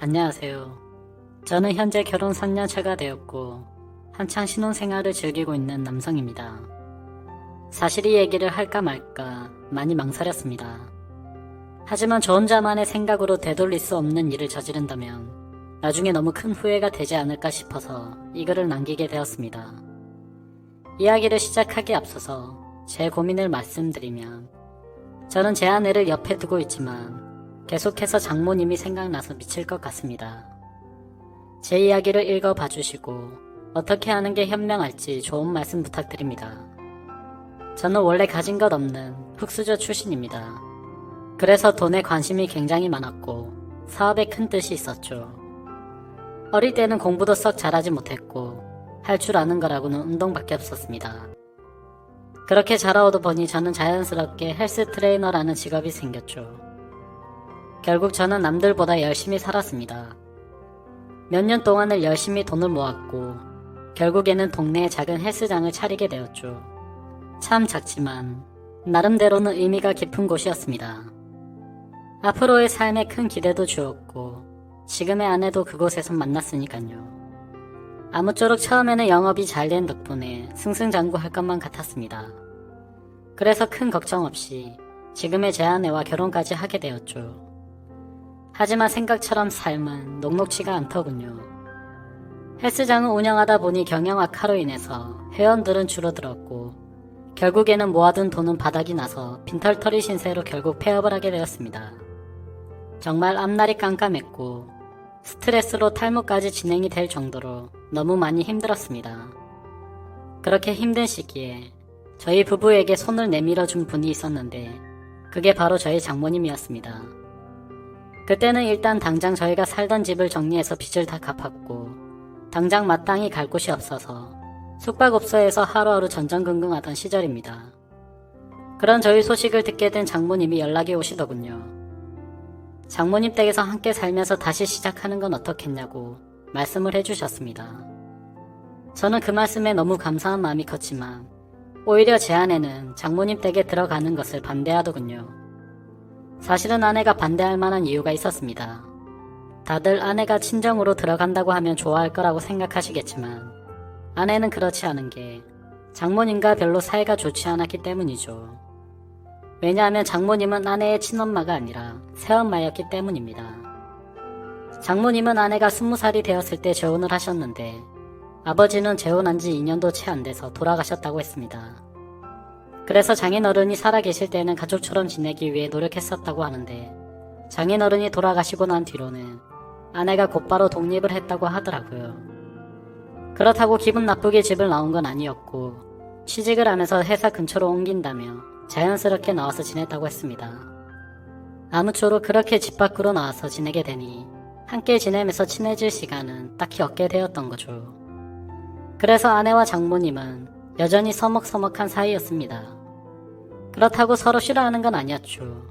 안녕하세요. 저는 현재 결혼 3년 차가 되었고 한창 신혼생활을 즐기고 있는 남성입니다. 사실 이 얘기를 할까 말까 많이 망설였습니다. 하지만 저 혼자만의 생각으로 되돌릴 수 없는 일을 저지른다면 나중에 너무 큰 후회가 되지 않을까 싶어서 이 글을 남기게 되었습니다. 이야기를 시작하기에 앞서서 제 고민을 말씀드리면, 저는 제 아내를 옆에 두고 있지만 계속해서 장모님이 생각나서 미칠 것 같습니다. 제 이야기를 읽어봐 주시고 어떻게 하는 게 현명할지 좋은 말씀 부탁드립니다. 저는 원래 가진 것 없는 흙수저 출신입니다. 그래서 돈에 관심이 굉장히 많았고 사업에 큰 뜻이 있었죠. 어릴 때는 공부도 썩 잘하지 못했고 할 줄 아는 거라고는 운동밖에 없었습니다. 그렇게 자라오다 보니 저는 자연스럽게 헬스 트레이너라는 직업이 생겼죠. 결국 저는 남들보다 열심히 살았습니다. 몇 년 동안을 열심히 돈을 모았고 결국에는 동네에 작은 헬스장을 차리게 되었죠. 참 작지만 나름대로는 의미가 깊은 곳이었습니다. 앞으로의 삶에 큰 기대도 주었고 지금의 아내도 그곳에서 만났으니까요. 아무쪼록 처음에는 영업이 잘 된 덕분에 승승장구할 것만 같았습니다. 그래서 큰 걱정 없이 지금의 제 아내와 결혼까지 하게 되었죠. 하지만 생각처럼 삶은 녹록지가 않더군요. 헬스장을 운영하다 보니 경영 악화로 인해서 회원들은 줄어들었고 결국에는 모아둔 돈은 바닥이 나서 빈털터리 신세로 결국 폐업을 하게 되었습니다. 정말 앞날이 깜깜했고 스트레스로 탈모까지 진행이 될 정도로 너무 많이 힘들었습니다. 그렇게 힘든 시기에 저희 부부에게 손을 내밀어 준 분이 있었는데 그게 바로 저희 장모님이었습니다. 그때는 일단 당장 저희가 살던 집을 정리해서 빚을 다 갚았고 당장 마땅히 갈 곳이 없어서 숙박업소에서 하루하루 전전긍긍하던 시절입니다. 그런 저희 소식을 듣게 된 장모님이 연락이 오시더군요. 장모님 댁에서 함께 살면서 다시 시작하는 건 어떻겠냐고 말씀을 해주셨습니다. 저는 그 말씀에 너무 감사한 마음이 컸지만 오히려 제 아내는 장모님 댁에 들어가는 것을 반대하더군요. 사실은 아내가 반대할 만한 이유가 있었습니다. 다들 아내가 친정으로 들어간다고 하면 좋아할 거라고 생각하시겠지만 아내는 그렇지 않은 게 장모님과 별로 사이가 좋지 않았기 때문이죠. 왜냐하면 장모님은 아내의 친엄마가 아니라 새엄마였기 때문입니다. 장모님은 아내가 20살이 되었을 때 재혼을 하셨는데 아버지는 재혼한 지 2년도 채 안 돼서 돌아가셨다고 했습니다. 그래서 장인어른이 살아계실 때는 가족처럼 지내기 위해 노력했었다고 하는데 장인어른이 돌아가시고 난 뒤로는 아내가 곧바로 독립을 했다고 하더라고요. 그렇다고 기분 나쁘게 집을 나온 건 아니었고 취직을 하면서 회사 근처로 옮긴다며 자연스럽게 나와서 지냈다고 했습니다. 아무쪼록 그렇게 집 밖으로 나와서 지내게 되니 함께 지내면서 친해질 시간은 딱히 없게 되었던 거죠. 그래서 아내와 장모님은 여전히 서먹서먹한 사이였습니다. 그렇다고 서로 싫어하는 건 아니었죠.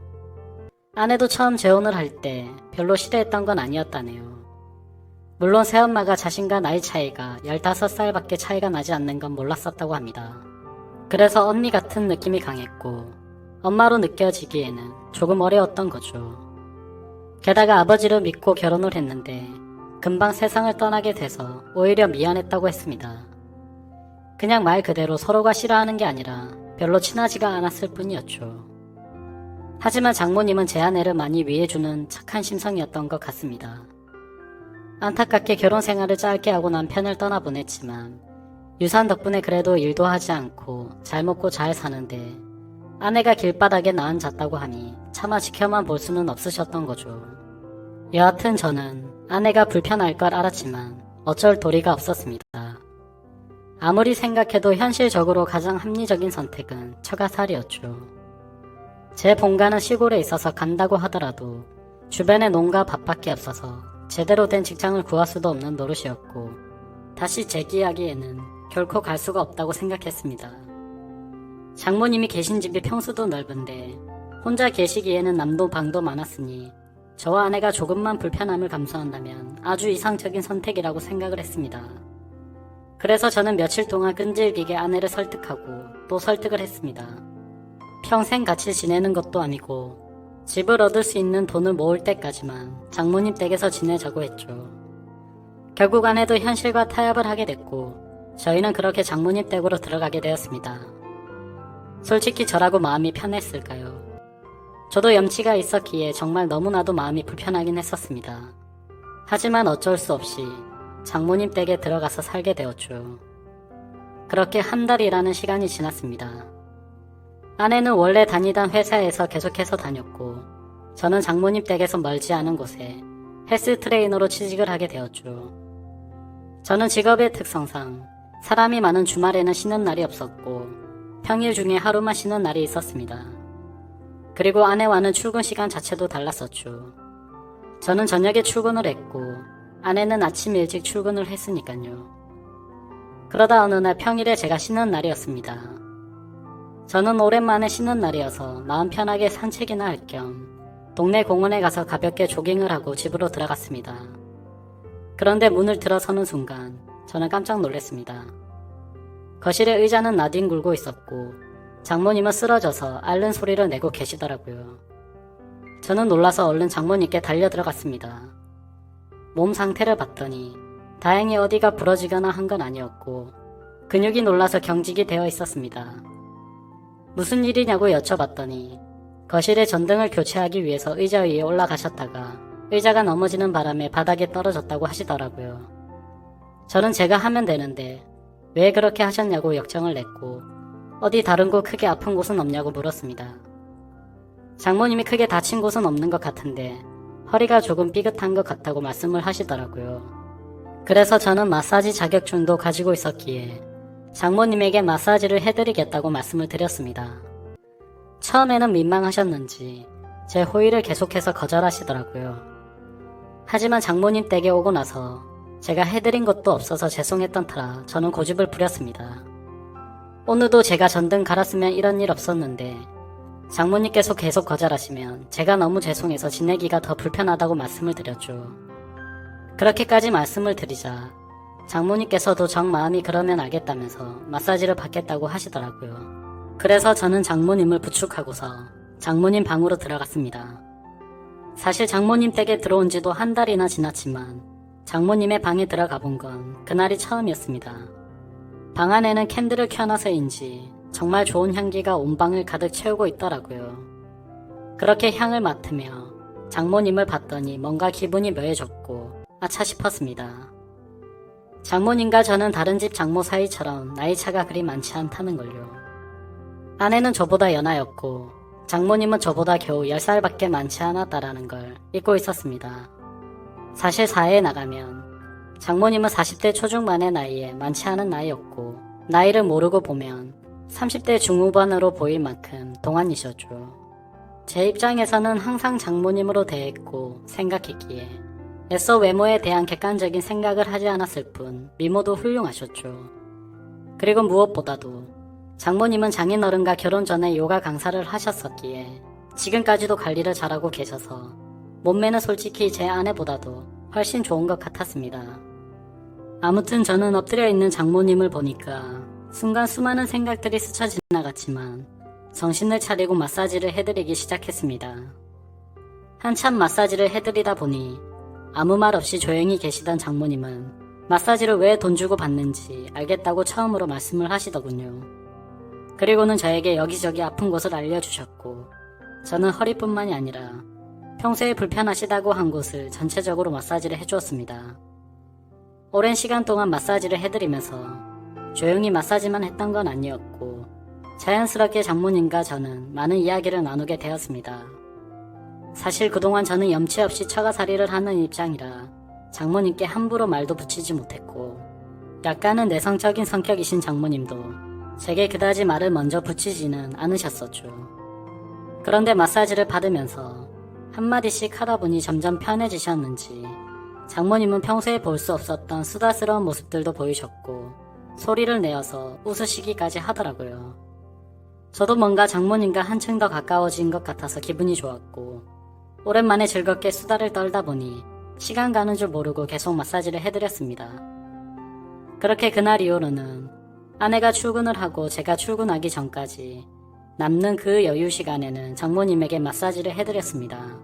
아내도 처음 재혼을 할 때 별로 싫어했던 건 아니었다네요. 물론 새엄마가 자신과 나이 차이가 15살밖에 차이가 나지 않는 건 몰랐었다고 합니다. 그래서 언니 같은 느낌이 강했고 엄마로 느껴지기에는 조금 어려웠던 거죠. 게다가 아버지를 믿고 결혼을 했는데 금방 세상을 떠나게 돼서 오히려 미안했다고 했습니다. 그냥 말 그대로 서로가 싫어하는 게 아니라 별로 친하지가 않았을 뿐이었죠. 하지만 장모님은 제 아내를 많이 위해주는 착한 심성이었던 것 같습니다. 안타깝게 결혼 생활을 짧게 하고 남편을 떠나보냈지만 유산 덕분에 그래도 일도 하지 않고 잘 먹고 잘 사는데 아내가 길바닥에 나앉았다고 하니 차마 지켜만 볼 수는 없으셨던 거죠. 여하튼 저는 아내가 불편할 걸 알았지만 어쩔 도리가 없었습니다. 아무리 생각해도 현실적으로 가장 합리적인 선택은 처가살이었죠. 제 본가는 시골에 있어서 간다고 하더라도 주변에 농가 밭밖에 없어서 제대로 된 직장을 구할 수도 없는 노릇이었고 다시 재기하기에는 결코 갈 수가 없다고 생각했습니다. 장모님이 계신 집이 평수도 넓은데 혼자 계시기에는 남도 방도 많았으니 저와 아내가 조금만 불편함을 감수한다면 아주 이상적인 선택이라고 생각을 했습니다. 그래서 저는 며칠 동안 끈질기게 아내를 설득하고 또 설득을 했습니다. 평생 같이 지내는 것도 아니고 집을 얻을 수 있는 돈을 모을 때까지만 장모님 댁에서 지내자고 했죠. 결국 아내도 현실과 타협을 하게 됐고 저희는 그렇게 장모님 댁으로 들어가게 되었습니다. 솔직히 저라고 마음이 편했을까요? 저도 염치가 있었기에 정말 너무나도 마음이 불편하긴 했었습니다. 하지만 어쩔 수 없이 장모님 댁에 들어가서 살게 되었죠. 그렇게 한 달이라는 시간이 지났습니다. 아내는 원래 다니던 회사에서 계속해서 다녔고 저는 장모님 댁에서 멀지 않은 곳에 헬스 트레이너로 취직을 하게 되었죠. 저는 직업의 특성상 사람이 많은 주말에는 쉬는 날이 없었고 평일 중에 하루만 쉬는 날이 있었습니다. 그리고 아내와는 출근 시간 자체도 달랐었죠. 저는 저녁에 출근을 했고 아내는 아침 일찍 출근을 했으니까요. 그러다 어느 날 평일에 제가 쉬는 날이었습니다. 저는 오랜만에 쉬는 날이어서 마음 편하게 산책이나 할 겸 동네 공원에 가서 가볍게 조깅을 하고 집으로 들어갔습니다. 그런데 문을 들어서는 순간 저는 깜짝 놀랐습니다. 거실의 의자는 나뒹굴고 있었고 장모님은 쓰러져서 앓는 소리를 내고 계시더라고요. 저는 놀라서 얼른 장모님께 달려 들어갔습니다. 몸 상태를 봤더니 다행히 어디가 부러지거나 한 건 아니었고 근육이 놀라서 경직이 되어 있었습니다. 무슨 일이냐고 여쭤봤더니 거실의 전등을 교체하기 위해서 의자 위에 올라가셨다가 의자가 넘어지는 바람에 바닥에 떨어졌다고 하시더라고요. 저는 제가 하면 되는데 왜 그렇게 하셨냐고 역정을 냈고 어디 다른 곳 크게 아픈 곳은 없냐고 물었습니다. 장모님이 크게 다친 곳은 없는 것 같은데 허리가 조금 삐끗한 것 같다고 말씀을 하시더라고요. 그래서 저는 마사지 자격증도 가지고 있었기에 장모님에게 마사지를 해드리겠다고 말씀을 드렸습니다. 처음에는 민망하셨는지 제 호의를 계속해서 거절하시더라고요. 하지만 장모님 댁에 오고 나서 제가 해드린 것도 없어서 죄송했던 터라 저는 고집을 부렸습니다. 오늘도 제가 전등 갈았으면 이런 일 없었는데 장모님께서 계속 거절하시면 제가 너무 죄송해서 지내기가 더 불편하다고 말씀을 드렸죠. 그렇게까지 말씀을 드리자 장모님께서도 정 마음이 그러면 알겠다면서 마사지를 받겠다고 하시더라고요. 그래서 저는 장모님을 부축하고서 장모님 방으로 들어갔습니다. 사실 장모님 댁에 들어온 지도 한 달이나 지났지만 장모님의 방에 들어가 본 건 그날이 처음이었습니다. 방 안에는 캔들을 켜놔서인지 정말 좋은 향기가 온 방을 가득 채우고 있더라고요. 그렇게 향을 맡으며 장모님을 봤더니 뭔가 기분이 묘해졌고 아차 싶었습니다. 장모님과 저는 다른 집 장모 사이처럼 나이차가 그리 많지 않다는 걸요. 아내는 저보다 연하였고 장모님은 저보다 겨우 10살밖에 많지 않았다라는 걸 잊고 있었습니다. 사실 사회에 나가면 장모님은 40대 초중반의 나이에 많지 않은 나이였고 나이를 모르고 보면 30대 중후반으로 보일 만큼 동안이셨죠. 제 입장에서는 항상 장모님으로 대했고 생각했기에 애써 외모에 대한 객관적인 생각을 하지 않았을 뿐 미모도 훌륭하셨죠. 그리고 무엇보다도 장모님은 장인어른과 결혼 전에 요가 강사를 하셨었기에 지금까지도 관리를 잘하고 계셔서 몸매는 솔직히 제 아내보다도 훨씬 좋은 것 같았습니다. 아무튼 저는 엎드려 있는 장모님을 보니까 순간 수많은 생각들이 스쳐 지나갔지만 정신을 차리고 마사지를 해드리기 시작했습니다. 한참 마사지를 해드리다 보니 아무 말 없이 조용히 계시던 장모님은 마사지를 왜 돈 주고 받는지 알겠다고 처음으로 말씀을 하시더군요. 그리고는 저에게 여기저기 아픈 곳을 알려주셨고 저는 허리뿐만이 아니라 평소에 불편하시다고 한 곳을 전체적으로 마사지를 해주었습니다. 오랜 시간 동안 마사지를 해드리면서 조용히 마사지만 했던 건 아니었고 자연스럽게 장모님과 저는 많은 이야기를 나누게 되었습니다. 사실 그동안 저는 염치 없이 처가살이를 하는 입장이라 장모님께 함부로 말도 붙이지 못했고 약간은 내성적인 성격이신 장모님도 제게 그다지 말을 먼저 붙이지는 않으셨었죠. 그런데 마사지를 받으면서 한마디씩 하다 보니 점점 편해지셨는지 장모님은 평소에 볼 수 없었던 수다스러운 모습들도 보이셨고 소리를 내어서 웃으시기까지 하더라고요. 저도 뭔가 장모님과 한층 더 가까워진 것 같아서 기분이 좋았고 오랜만에 즐겁게 수다를 떨다 보니 시간 가는 줄 모르고 계속 마사지를 해드렸습니다. 그렇게 그날 이후로는 아내가 출근을 하고 제가 출근하기 전까지 남는 그 여유 시간에는 장모님에게 마사지를 해드렸습니다.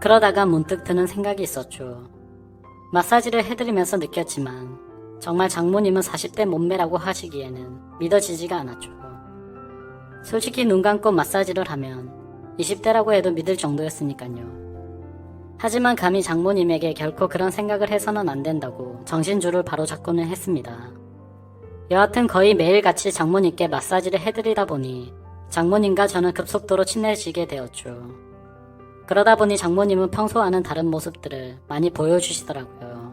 그러다가 문득 드는 생각이 있었죠. 마사지를 해드리면서 느꼈지만 정말 장모님은 40대 몸매라고 하시기에는 믿어지지가 않았죠. 솔직히 눈 감고 마사지를 하면 20대라고 해도 믿을 정도였으니까요. 하지만 감히 장모님에게 결코 그런 생각을 해서는 안 된다고 정신줄을 바로잡고는 했습니다. 여하튼 거의 매일같이 장모님께 마사지를 해드리다 보니 장모님과 저는 급속도로 친해지게 되었죠. 그러다 보니 장모님은 평소와는 다른 모습들을 많이 보여주시더라고요.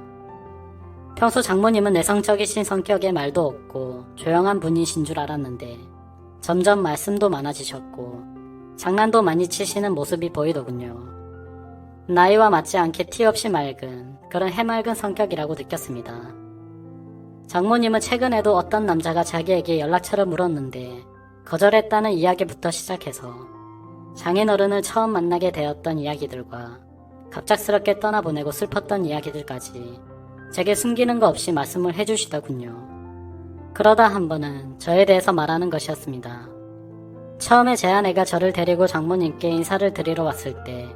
평소 장모님은 내성적이신 성격에 말도 없고 조용한 분이신 줄 알았는데 점점 말씀도 많아지셨고 장난도 많이 치시는 모습이 보이더군요. 나이와 맞지 않게 티 없이 맑은 그런 해맑은 성격이라고 느꼈습니다. 장모님은 최근에도 어떤 남자가 자기에게 연락처를 물었는데 거절했다는 이야기부터 시작해서 장인어른을 처음 만나게 되었던 이야기들과 갑작스럽게 떠나보내고 슬펐던 이야기들까지 제게 숨기는 거 없이 말씀을 해주시더군요. 그러다 한 번은 저에 대해서 말하는 것이었습니다. 처음에 제 아내가 저를 데리고 장모님께 인사를 드리러 왔을 때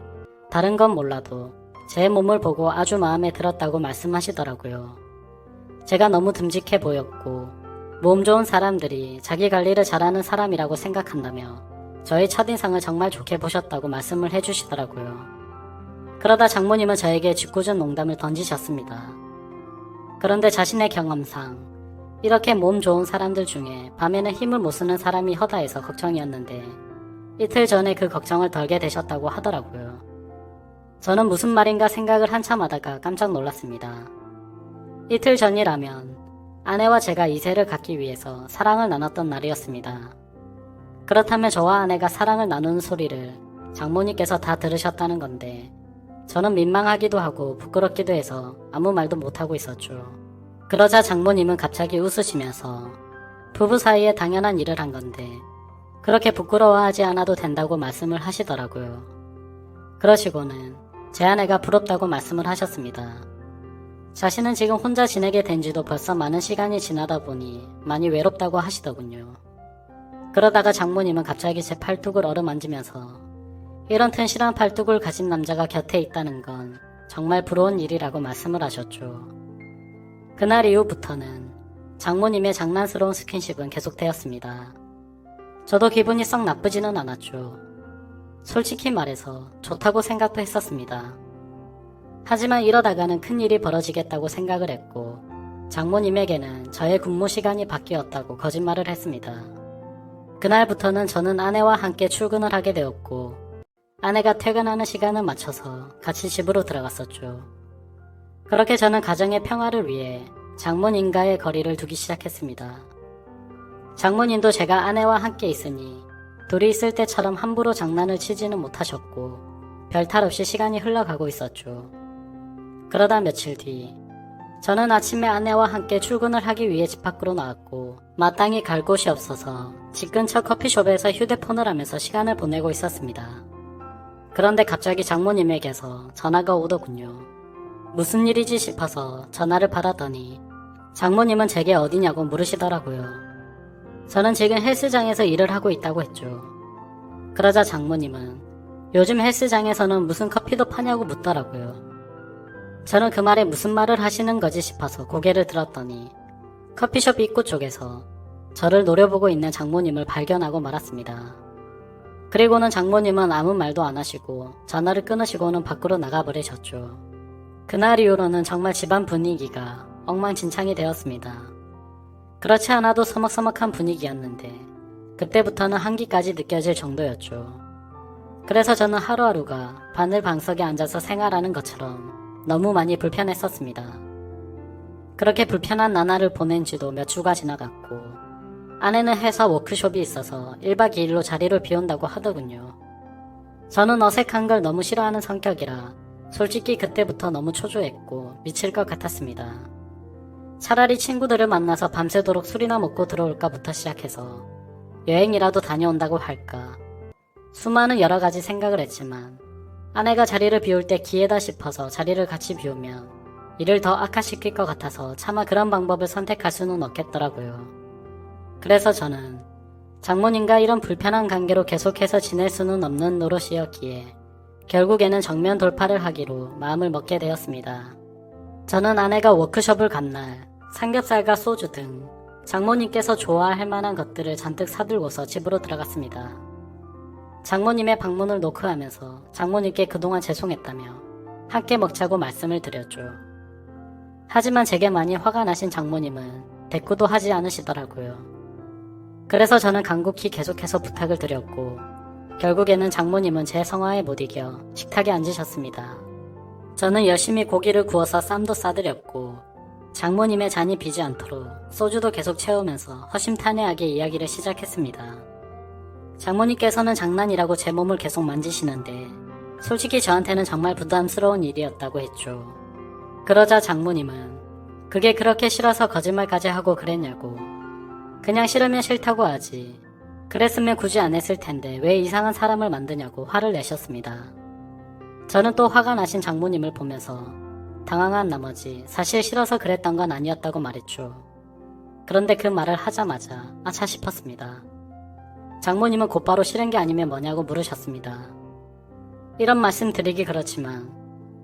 다른 건 몰라도 제 몸을 보고 아주 마음에 들었다고 말씀하시더라고요. 제가 너무 듬직해 보였고 몸 좋은 사람들이 자기 관리를 잘하는 사람이라고 생각한다며 저의 첫인상을 정말 좋게 보셨다고 말씀을 해주시더라고요. 그러다 장모님은 저에게 짓궂은 농담을 던지셨습니다. 그런데 자신의 경험상 이렇게 몸 좋은 사람들 중에 밤에는 힘을 못 쓰는 사람이 허다해서 걱정이었는데 이틀 전에 그 걱정을 덜게 되셨다고 하더라고요. 저는 무슨 말인가 생각을 한참 하다가 깜짝 놀랐습니다. 이틀 전이라면 아내와 제가 이세를 갖기 위해서 사랑을 나눴던 날이었습니다. 그렇다면 저와 아내가 사랑을 나누는 소리를 장모님께서 다 들으셨다는 건데 저는 민망하기도 하고 부끄럽기도 해서 아무 말도 못하고 있었죠. 그러자 장모님은 갑자기 웃으시면서 부부 사이에 당연한 일을 한 건데 그렇게 부끄러워하지 않아도 된다고 말씀을 하시더라고요. 그러시고는 제 아내가 부럽다고 말씀을 하셨습니다. 자신은 지금 혼자 지내게 된 지도 벌써 많은 시간이 지나다 보니 많이 외롭다고 하시더군요. 그러다가 장모님은 갑자기 제 팔뚝을 어루만지면서 이런 튼실한 팔뚝을 가진 남자가 곁에 있다는 건 정말 부러운 일이라고 말씀을 하셨죠. 그날 이후부터는 장모님의 장난스러운 스킨십은 계속되었습니다. 저도 기분이 썩 나쁘지는 않았죠. 솔직히 말해서 좋다고 생각도 했었습니다. 하지만 이러다가는 큰일이 벌어지겠다고 생각을 했고 장모님에게는 저의 근무 시간이 바뀌었다고 거짓말을 했습니다. 그날부터는 저는 아내와 함께 출근을 하게 되었고 아내가 퇴근하는 시간을 맞춰서 같이 집으로 들어갔었죠. 그렇게 저는 가정의 평화를 위해 장모님과의 거리를 두기 시작했습니다. 장모님도 제가 아내와 함께 있으니 둘이 있을 때처럼 함부로 장난을 치지는 못하셨고 별탈 없이 시간이 흘러가고 있었죠. 그러다 며칠 뒤 저는 아침에 아내와 함께 출근을 하기 위해 집 밖으로 나왔고 마땅히 갈 곳이 없어서 집 근처 커피숍에서 휴대폰을 하면서 시간을 보내고 있었습니다. 그런데 갑자기 장모님에게서 전화가 오더군요. 무슨 일이지 싶어서 전화를 받았더니 장모님은 제게 어디냐고 물으시더라고요. 저는 지금 헬스장에서 일을 하고 있다고 했죠. 그러자 장모님은 요즘 헬스장에서는 무슨 커피도 파냐고 묻더라고요. 저는 그 말에 무슨 말을 하시는 거지 싶어서 고개를 들었더니 커피숍 입구 쪽에서 저를 노려보고 있는 장모님을 발견하고 말았습니다. 그리고는 장모님은 아무 말도 안 하시고 전화를 끊으시고는 밖으로 나가버리셨죠. 그날 이후로는 정말 집안 분위기가 엉망진창이 되었습니다. 그렇지 않아도 서먹서먹한 분위기였는데 그때부터는 한기까지 느껴질 정도였죠. 그래서 저는 하루하루가 바늘방석에 앉아서 생활하는 것처럼 너무 많이 불편했었습니다. 그렇게 불편한 나날을 보낸 지도 몇 주가 지나갔고 아내는 회사 워크숍이 있어서 1박 2일로 자리를 비운다고 하더군요. 저는 어색한 걸 너무 싫어하는 성격이라 솔직히 그때부터 너무 초조했고 미칠 것 같았습니다. 차라리 친구들을 만나서 밤새도록 술이나 먹고 들어올까부터 시작해서 여행이라도 다녀온다고 할까. 수많은 여러 가지 생각을 했지만 아내가 자리를 비울 때 기회다 싶어서 자리를 같이 비우면 일을 더 악화시킬 것 같아서 차마 그런 방법을 선택할 수는 없겠더라고요. 그래서 저는 장모님과 이런 불편한 관계로 계속해서 지낼 수는 없는 노릇이었기에 결국에는 정면 돌파를 하기로 마음을 먹게 되었습니다. 저는 아내가 워크숍을 간 날 삼겹살과 소주 등 장모님께서 좋아할 만한 것들을 잔뜩 사들고서 집으로 들어갔습니다. 장모님의 방문을 노크하면서 장모님께 그동안 죄송했다며 함께 먹자고 말씀을 드렸죠. 하지만 제게 많이 화가 나신 장모님은 대꾸도 하지 않으시더라고요. 그래서 저는 간곡히 계속해서 부탁을 드렸고 결국에는 장모님은 제 성화에 못 이겨 식탁에 앉으셨습니다. 저는 열심히 고기를 구워서 쌈도 싸드렸고 장모님의 잔이 비지 않도록 소주도 계속 채우면서 허심탄회하게 이야기를 시작했습니다. 장모님께서는 장난이라고 제 몸을 계속 만지시는데 솔직히 저한테는 정말 부담스러운 일이었다고 했죠. 그러자 장모님은 그게 그렇게 싫어서 거짓말까지 하고 그랬냐고. 그냥 싫으면 싫다고 하지. 그랬으면 굳이 안 했을 텐데 왜 이상한 사람을 만드냐고 화를 내셨습니다. 저는 또 화가 나신 장모님을 보면서 당황한 나머지 사실 싫어서 그랬던 건 아니었다고 말했죠. 그런데 그 말을 하자마자 아차 싶었습니다. 장모님은 곧바로 싫은 게 아니면 뭐냐고 물으셨습니다. 이런 말씀 드리기 그렇지만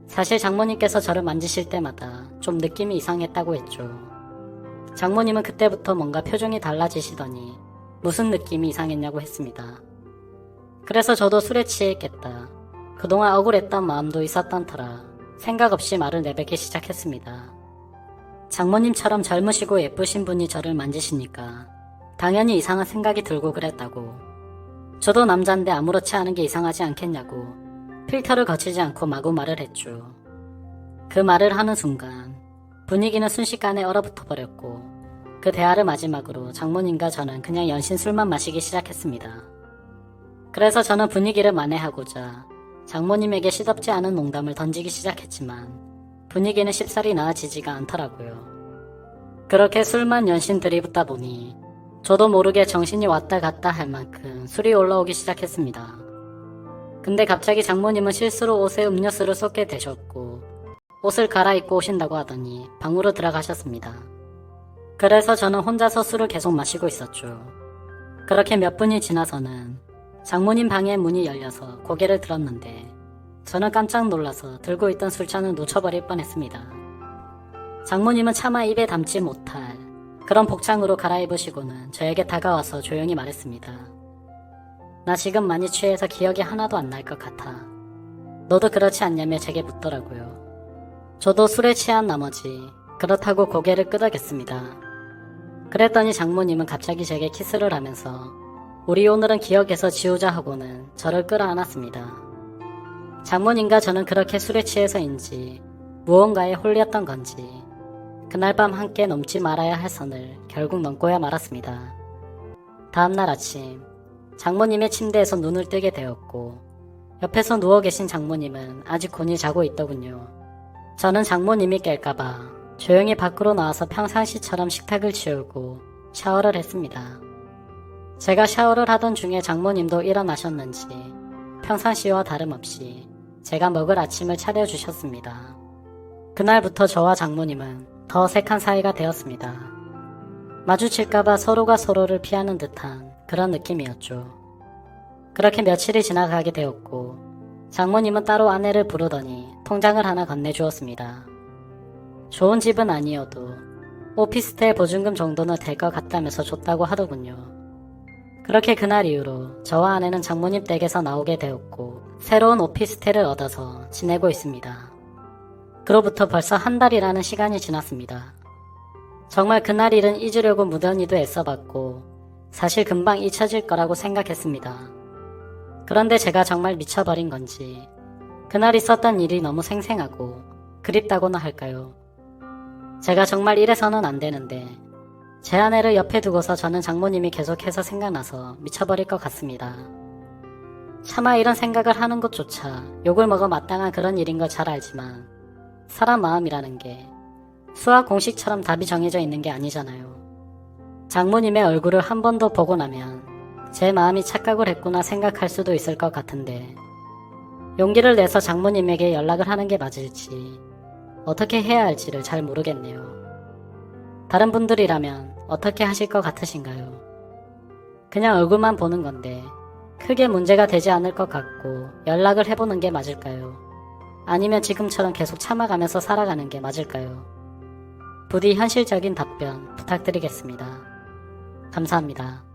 사실 장모님께서 저를 만지실 때마다 좀 느낌이 이상했다고 했죠. 장모님은 그때부터 뭔가 표정이 달라지시더니 무슨 느낌이 이상했냐고 했습니다. 그래서 저도 술에 취했겠다. 그동안 억울했던 마음도 있었던 터라 생각 없이 말을 내뱉기 시작했습니다. 장모님처럼 젊으시고 예쁘신 분이 저를 만지시니까 당연히 이상한 생각이 들고 그랬다고. 저도 남잔데 아무렇지 않은 게 이상하지 않겠냐고 필터를 거치지 않고 마구 말을 했죠. 그 말을 하는 순간 분위기는 순식간에 얼어붙어 버렸고 그 대화를 마지막으로 장모님과 저는 그냥 연신 술만 마시기 시작했습니다. 그래서 저는 분위기를 만회하고자 장모님에게 시덥지 않은 농담을 던지기 시작했지만 분위기는 쉽사리 나아지지가 않더라고요. 그렇게 술만 연신 들이붓다 보니 저도 모르게 정신이 왔다 갔다 할 만큼 술이 올라오기 시작했습니다. 근데 갑자기 장모님은 실수로 옷에 음료수를 쏟게 되셨고 옷을 갈아입고 오신다고 하더니 방으로 들어가셨습니다. 그래서 저는 혼자서 술을 계속 마시고 있었죠. 그렇게 몇 분이 지나서는 장모님 방의 문이 열려서 고개를 들었는데 저는 깜짝 놀라서 들고 있던 술잔을 놓쳐버릴 뻔했습니다. 장모님은 차마 입에 담지 못할 그런 복장으로 갈아입으시고는 저에게 다가와서 조용히 말했습니다. 나 지금 많이 취해서 기억이 하나도 안 날 것 같아. 너도 그렇지 않냐며 제게 묻더라고요. 저도 술에 취한 나머지 그렇다고 고개를 끄덕였습니다. 그랬더니 장모님은 갑자기 제게 키스를 하면서 우리 오늘은 기억에서 지우자 하고는 저를 끌어안았습니다. 장모님과 저는 그렇게 술에 취해서인지 무언가에 홀렸던 건지 그날 밤 함께 넘지 말아야 할 선을 결국 넘고야 말았습니다. 다음날 아침 장모님의 침대에서 눈을 뜨게 되었고 옆에서 누워 계신 장모님은 아직 곤히 자고 있더군요. 저는 장모님이 깰까봐 조용히 밖으로 나와서 평상시처럼 식탁을 치우고 샤워를 했습니다. 제가 샤워를 하던 중에 장모님도 일어나셨는지 평상시와 다름없이 제가 먹을 아침을 차려주셨습니다. 그날부터 저와 장모님은 더 어색한 사이가 되었습니다. 마주칠까봐 서로가 서로를 피하는 듯한 그런 느낌이었죠. 그렇게 며칠이 지나가게 되었고 장모님은 따로 아내를 부르더니 통장을 하나 건네주었습니다. 좋은 집은 아니어도 오피스텔 보증금 정도는 될 것 같다면서 줬다고 하더군요. 그렇게 그날 이후로 저와 아내는 장모님 댁에서 나오게 되었고 새로운 오피스텔을 얻어서 지내고 있습니다. 그로부터 벌써 한 달이라는 시간이 지났습니다. 정말 그날 일은 잊으려고 무던히도 애써봤고 사실 금방 잊혀질 거라고 생각했습니다. 그런데 제가 정말 미쳐버린 건지 그날 있었던 일이 너무 생생하고 그립다고나 할까요? 제가 정말 이래서는 안 되는데 제 아내를 옆에 두고서 저는 장모님이 계속해서 생각나서 미쳐버릴 것 같습니다. 차마 이런 생각을 하는 것조차 욕을 먹어 마땅한 그런 일인 걸 잘 알지만 사람 마음이라는 게 수학 공식처럼 답이 정해져 있는 게 아니잖아요. 장모님의 얼굴을 한 번 더 보고 나면 제 마음이 착각을 했구나 생각할 수도 있을 것 같은데 용기를 내서 장모님에게 연락을 하는 게 맞을지 어떻게 해야 할지를 잘 모르겠네요. 다른 분들이라면 어떻게 하실 것 같으신가요? 그냥 얼굴만 보는 건데 크게 문제가 되지 않을 것 같고 연락을 해보는 게 맞을까요? 아니면 지금처럼 계속 참아가면서 살아가는 게 맞을까요? 부디 현실적인 답변 부탁드리겠습니다. 감사합니다.